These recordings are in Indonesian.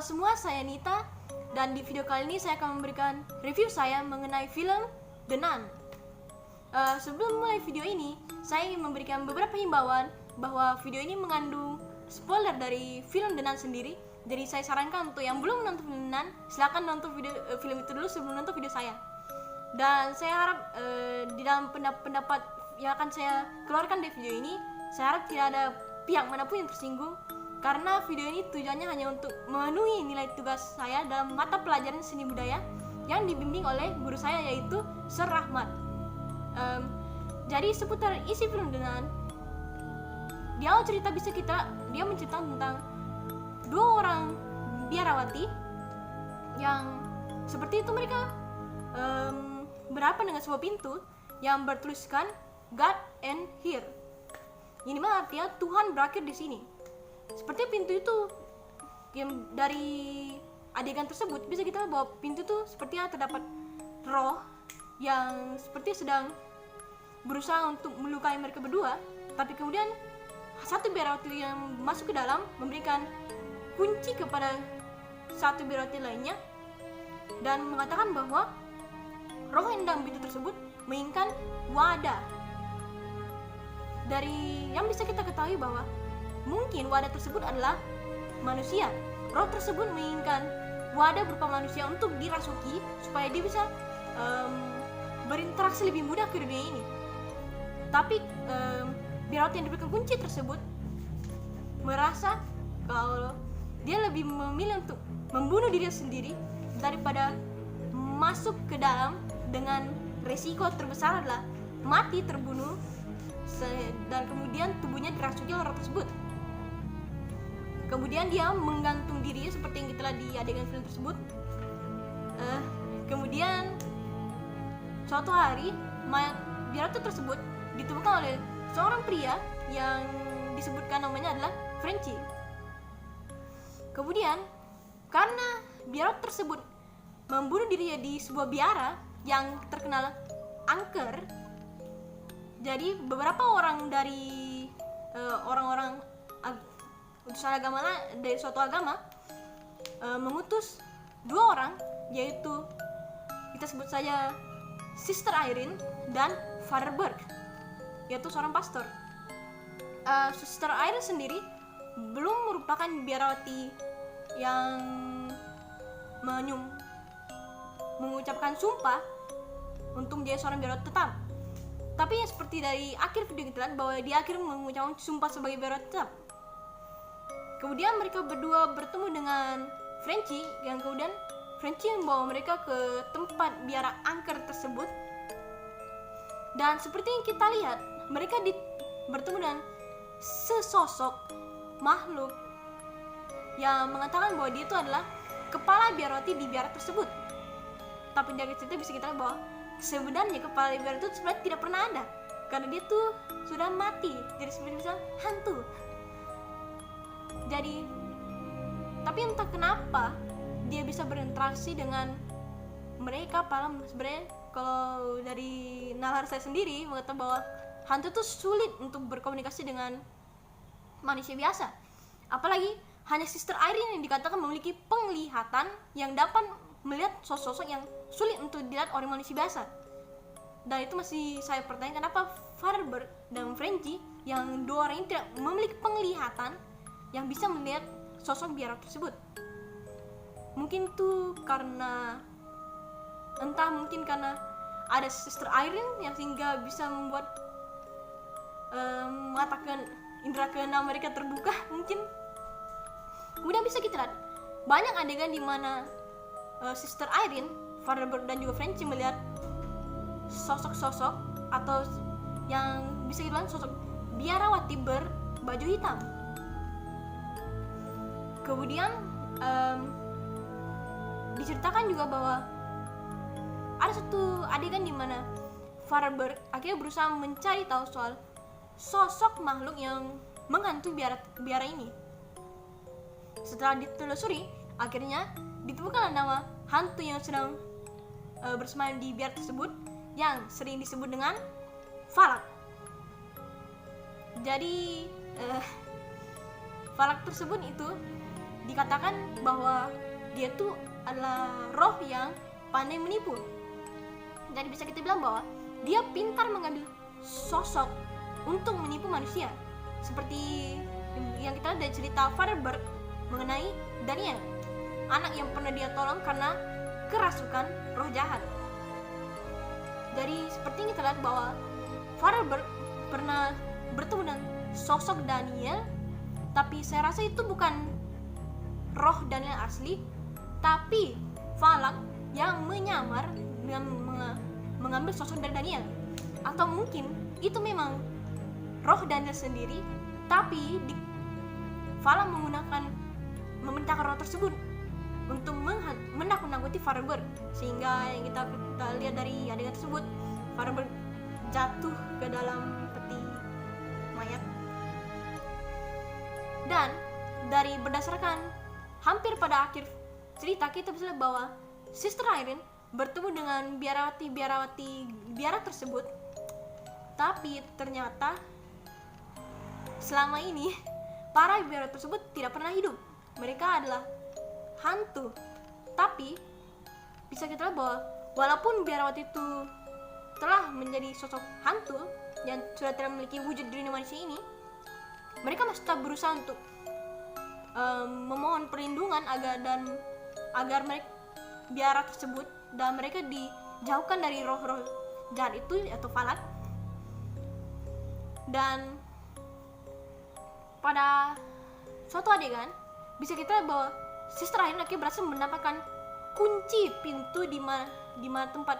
Halo semua, saya Nita. Dan di video kali ini saya akan memberikan review saya mengenai film The Nun. Sebelum mulai video ini, saya ingin memberikan beberapa himbauan bahwa video ini mengandung spoiler dari film The Nun sendiri. Jadi saya sarankan untuk yang belum nonton film The Nun, silakan nonton film itu dulu sebelum nonton video saya. Dan saya harap di dalam pendapat yang akan saya keluarkan di video ini, saya harap tidak ada pihak manapun yang tersinggung, karena video ini tujuannya hanya untuk memenuhi nilai tugas saya dalam mata pelajaran seni budaya yang dibimbing oleh guru saya, yaitu Sir Rahmat. Jadi seputar isi film The Nun, di awal cerita dia menceritakan tentang dua orang biarawati yang seperti itu mereka berhadapan dengan sebuah pintu yang bertuliskan God and Here. Ini mah artinya Tuhan berakhir di sini. Seperti pintu itu, yang dari adegan tersebut bisa kita lihat bahwa pintu itu sepertinya terdapat roh yang seperti sedang berusaha untuk melukai mereka berdua. Tapi kemudian satu biarawati yang masuk ke dalam memberikan kunci kepada satu biarawati lainnya dan mengatakan bahwa roh yang dalam pintu tersebut menginginkan wadah. Dari yang bisa kita ketahui bahwa mungkin wadah tersebut adalah manusia. Roh tersebut menginginkan wadah berupa manusia untuk dirasuki supaya dia bisa berinteraksi lebih mudah ke dunia ini. Tapi biarawati yang diberikan kunci tersebut merasa kalau dia lebih memilih untuk membunuh dirinya sendiri daripada masuk ke dalam dengan resiko terbesar adalah mati terbunuh dan kemudian tubuhnya dirasuki oleh roh tersebut. Kemudian dia menggantung diri seperti yang kita lihat di adegan film tersebut. Kemudian suatu hari mayat biarawati tersebut ditemukan oleh seorang pria yang disebutkan namanya adalah Frenchy. Kemudian karena biarawati tersebut membunuh dirinya di sebuah biara yang terkenal angker, jadi beberapa orang dari orang-orang utusan agama dari suatu agama mengutus dua orang, yaitu kita sebut saja Sister Irene dan Father Burke, yaitu seorang pastor. Sister Irene sendiri belum merupakan biarawati yang mengucapkan sumpah untuk menjadi seorang biarawati tetap. Tapi seperti dari akhir video kita lihat bahwa dia akhirnya mengucapkan sumpah sebagai biarawati tetap. Kemudian mereka berdua bertemu dengan Frenchy, yang kemudian Frenchy membawa mereka ke tempat biara angker tersebut. Dan seperti yang kita lihat, mereka bertemu dengan sesosok makhluk yang mengatakan bahwa dia itu adalah kepala biarawati di biara tersebut. Tapi dari cerita bisa kita lihat bahwa sebenarnya kepala biara itu sebenarnya tidak pernah ada, karena dia tuh sudah mati, jadi sebenarnya hantu. Jadi, tapi entah kenapa dia bisa berinteraksi dengan mereka. Padahal sebenarnya kalau dari nalar saya sendiri mengatakan bahwa hantu itu sulit untuk berkomunikasi dengan manusia biasa. Apalagi hanya Sister Irene yang dikatakan memiliki penglihatan yang dapat melihat sosok yang sulit untuk dilihat oleh manusia biasa. Dan itu masih saya pertanyakan, kenapa Father Burke dan Frenchy yang dua orang ini tidak memiliki penglihatan yang bisa melihat sosok biarawati tersebut. Mungkin itu karena mungkin karena ada Sister Irene yang sehingga bisa membuat mengatakan indera keenam mereka terbuka mungkin. Kemudian bisa kita lihat banyak adegan di mana Sister Irene, Father Burke dan juga Frenchy melihat sosok-sosok atau yang bisa kita bilang sosok biarawati berbaju hitam. Kemudian diceritakan juga bahwa ada satu adegan di mana Father Burke akhirnya berusaha mencari tahu soal sosok makhluk yang menghantui biara ini. Setelah ditelusuri, akhirnya ditemukan nama hantu yang sedang bersemayam di biara tersebut yang sering disebut dengan Falak. Jadi Falak tersebut itu dikatakan bahwa dia tuh adalah roh yang pandai menipu. Jadi bisa kita bilang bahwa dia pintar mengambil sosok untuk menipu manusia, seperti yang kita lihat dari cerita Father Bird mengenai Daniel, anak yang pernah dia tolong karena kerasukan roh jahat. Dari seperti yang kita lihat bahwa Father Bird pernah bertemu dengan sosok Daniel, tapi saya rasa itu bukan roh Daniel asli, tapi Falak yang menyamar dengan mengambil sosok dari Daniel. Atau mungkin itu memang roh Daniel sendiri, tapi Falak memerintahkan roh tersebut untuk menakut-nakuti Father Bird, sehingga yang kita lihat dari adegan tersebut, Father Bird jatuh ke dalam peti mayat. Dan dari berdasarkan hampir pada akhir cerita, kita bisa lihat bahwa Sister Irene bertemu dengan biara tersebut, tapi ternyata selama ini para biara tersebut tidak pernah hidup. Mereka adalah hantu. Tapi bisa kita lihat bahwa walaupun biarawati itu telah menjadi sosok hantu yang sudah tidak memiliki wujud di dunia manusia ini, mereka masih tetap berusaha untuk memohon perlindungan agar mereka biara tersebut dan mereka dijauhkan dari roh-roh jahat itu atau Falak. Dan pada suatu adegan bisa kita lihat bahwa Sister Irene akhirnya berhasil mendapatkan kunci pintu di mana tempat.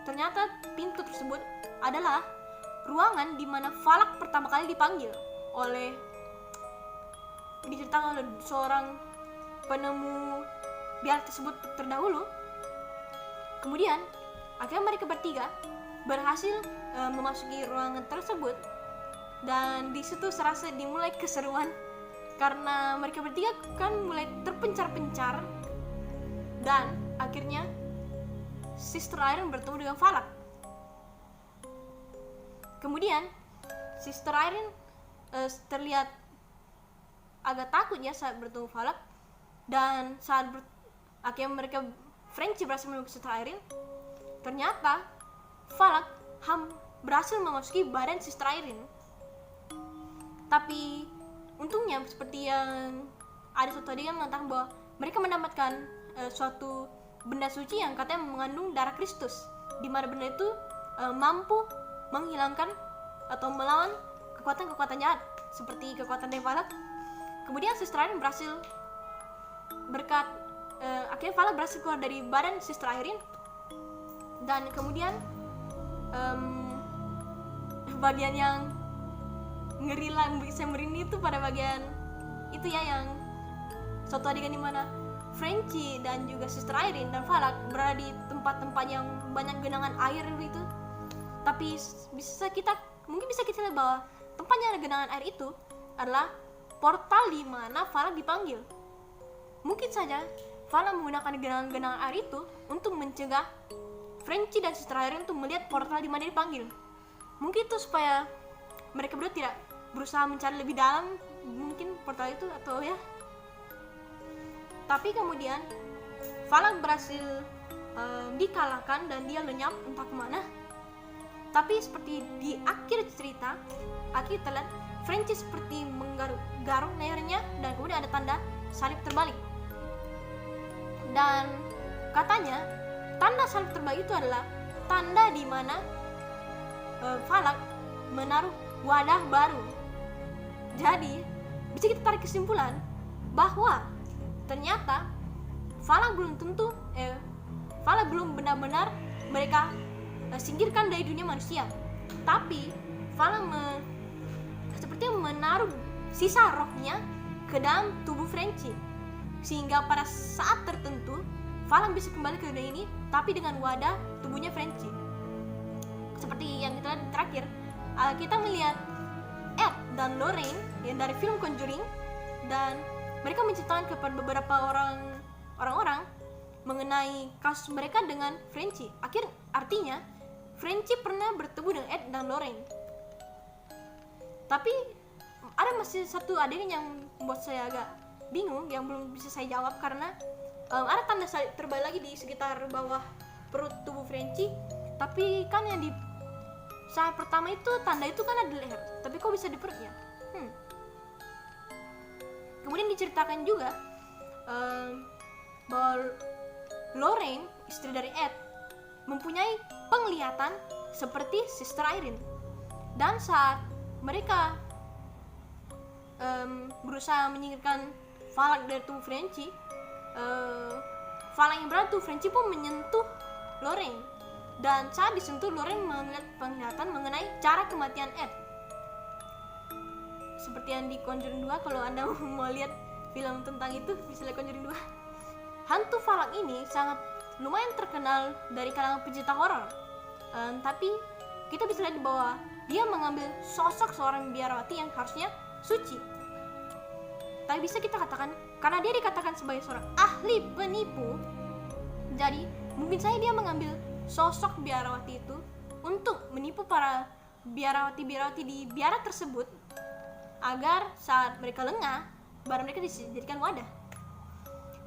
Ternyata pintu tersebut adalah ruangan di mana Falak pertama kali dipanggil diceritakan oleh seorang penemu biara tersebut terdahulu. Kemudian akhirnya mereka bertiga berhasil memasuki ruangan tersebut, dan di situ serasa dimulai keseruan karena mereka bertiga kan mulai terpencar-pencar, dan akhirnya Sister Irene bertemu dengan Falak. Kemudian Sister Irene terlihat agak takut ya saat bertemu Falak, dan saat akhirnya mereka Frenchie berhasil menemukan Sister Irene. Ternyata Falak berhasil memasuki badan Sister Irene. Tapi untungnya seperti yang ada suatu adegan mengatakan bahwa mereka mendapatkan suatu benda suci yang katanya mengandung darah Kristus, di mana benda itu mampu menghilangkan atau melawan kekuatan-kekuatan jahat seperti kekuatan dari Falak. Kemudian Sister Irene berhasil akhirnya Falak berhasil keluar dari badan Sister Irene, dan kemudian bagian yang ngeri lah, bisa merinding itu pada bagian itu ya, yang suatu adegan di mana Frenchie dan juga Sister Irene dan Falak berada di tempat-tempat yang banyak genangan air itu. Tapi mungkin bisa kita lihat bahwa tempatnya ada genangan air itu adalah portal di mana Falak dipanggil. Mungkin saja Falak menggunakan genangan air itu untuk mencegah Frenchie dan Sister Irene untuk melihat portal di mana dipanggil. Mungkin itu supaya mereka berdua tidak berusaha mencari lebih dalam mungkin portal itu atau ya. Tapi kemudian Falak berhasil dikalahkan dan dia lenyap entah kemana. Tapi seperti di akhir cerita, akhirnya terlihat Frenchie seperti menggaruk lehernya dan kemudian ada tanda salib terbalik. Dan katanya tanda salib terbalik itu adalah tanda di mana Falak menaruh wadah baru. Jadi bisa kita tarik kesimpulan bahwa ternyata Falak belum benar-benar mereka singkirkan dari dunia manusia, tapi Falak seperti menaruh sisa rohnya ke dalam tubuh Frenchie, sehingga pada saat tertentu Falak bisa kembali ke dunia ini tapi dengan wadah tubuhnya Frenchie. Seperti yang kita lihat terakhir, kita melihat Ed dan Lorraine yang dari film Conjuring, dan mereka menceritakan kepada beberapa orang-orang mengenai kasus mereka dengan Frenchie. Artinya Frenchie pernah bertemu dengan Ed dan Lorraine. Tapi ada masih satu adegan yang membuat saya agak bingung, yang belum bisa saya jawab karena ada tanda salib terbalik lagi di sekitar bawah perut tubuh Frenchie. Tapi kan yang di saat pertama itu tanda itu kan ada di leher, tapi kok bisa di perutnya? Kemudian diceritakan juga bahwa Lorraine, istri dari Ed, mempunyai penglihatan seperti Sister Irene. Dan saat mereka berusaha menyingkirkan Valak dari tubuh Frenchie, Valak yang berada tubuh Frenchie pun menyentuh Lorraine. Dan saat disentuh, Lorraine melihat penglihatan mengenai cara kematian Ed. Seperti yang di Conjuring 2, kalau Anda mau lihat film tentang itu bisa lihat Conjuring 2. Hantu Valak ini sangat lumayan terkenal dari kalangan pecinta horor. Tapi kita bisa lihat di bawah, dia mengambil sosok seorang biarawati yang harusnya suci. Tapi bisa kita katakan, karena dia dikatakan sebagai seorang ahli penipu, jadi mungkin saja dia mengambil sosok biarawati itu untuk menipu para biarawati di biara tersebut, agar saat mereka lengah, barang mereka dijadikan wadah.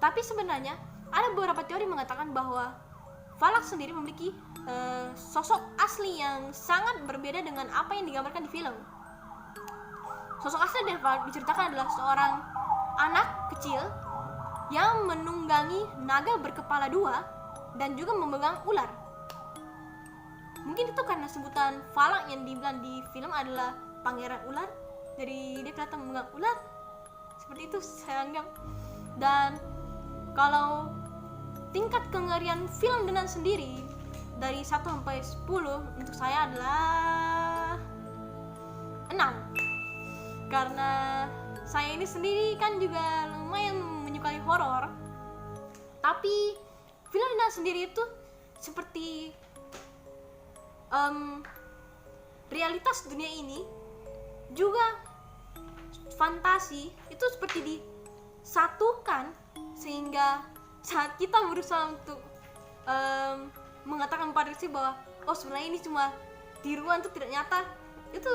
Tapi sebenarnya ada beberapa teori mengatakan bahwa Valak sendiri memiliki sosok asli yang sangat berbeda dengan apa yang digambarkan di film. Sosok asli dari Valak diceritakan adalah seorang anak kecil yang menunggangi naga berkepala dua dan juga memegang ular. Mungkin itu karena sebutan Valak yang dibilang di film adalah pangeran ular, jadi dia kelihatan memegang ular. Seperti itu saya anggap. Dan kalau tingkat kengerian film Denan sendiri dari 1 sampai 10 untuk saya adalah 6. Karena saya ini sendiri kan juga lumayan menyukai horor. Tapi film Denan sendiri itu seperti realitas dunia ini juga fantasi itu seperti disatukan, sehingga saat kita berusaha untuk mengatakan pada diri bahwa sebenarnya ini cuma tiruan, itu tidak nyata, itu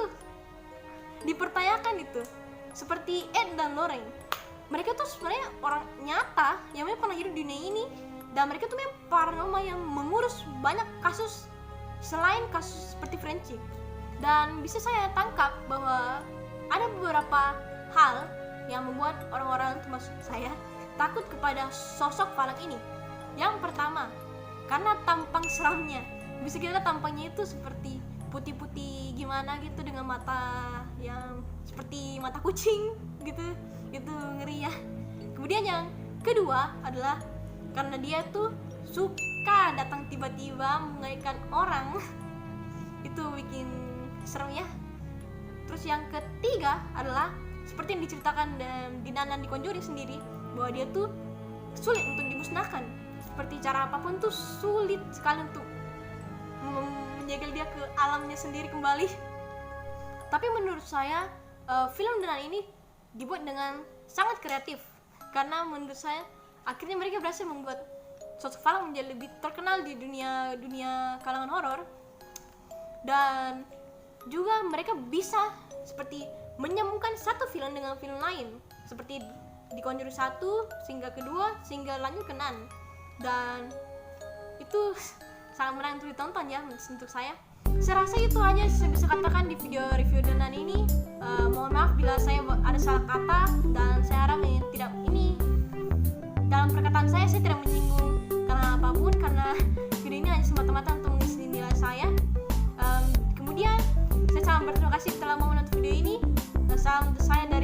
dipertanyakan. Itu seperti Ed dan Lorraine, mereka tuh sebenarnya orang nyata yang memang pernah hidup di dunia ini, dan mereka tuh memang paranormal yang mengurus banyak kasus selain kasus seperti Frenchie. Dan bisa saya tangkap bahwa ada beberapa hal yang membuat orang-orang termasuk saya takut kepada sosok Valak ini. Yang pertama, karena tampang seramnya. Bisa kita lihat tampangnya itu seperti putih-putih gimana gitu, dengan mata yang seperti mata kucing gitu. Itu ngeri ya. Kemudian yang kedua adalah karena dia tuh suka datang tiba-tiba mengaitkan orang. Itu bikin serem ya. Terus yang ketiga adalah seperti yang diceritakan di Nanan di Conjuring sendiri, bahwa dia tuh sulit untuk dimusnahkan. Seperti cara apapun tuh sulit sekali untuk menyegel dia ke alamnya sendiri kembali. Tapi menurut saya film Denan ini dibuat dengan sangat kreatif, karena menurut saya akhirnya mereka berhasil membuat sosok Valak menjadi lebih terkenal di dunia kalangan horor. Dan juga mereka bisa seperti menyambungkan satu film dengan film lain, seperti di Conjuring 1 sehingga kedua sehingga lanjut ke Nun. Dan itu sangat menarik untuk ditonton ya untuk saya. Saya rasa itu aja saya bisa katakan di video review Denan ini. Mohon maaf bila saya ada salah kata, dan saya harap ini dalam perkataan saya tidak menyinggung karena apapun, karena video ini hanya semata-mata untuk mengisi nilai saya. Kemudian saya sangat berterima kasih telah mau menonton video ini. Salam untuk saya dari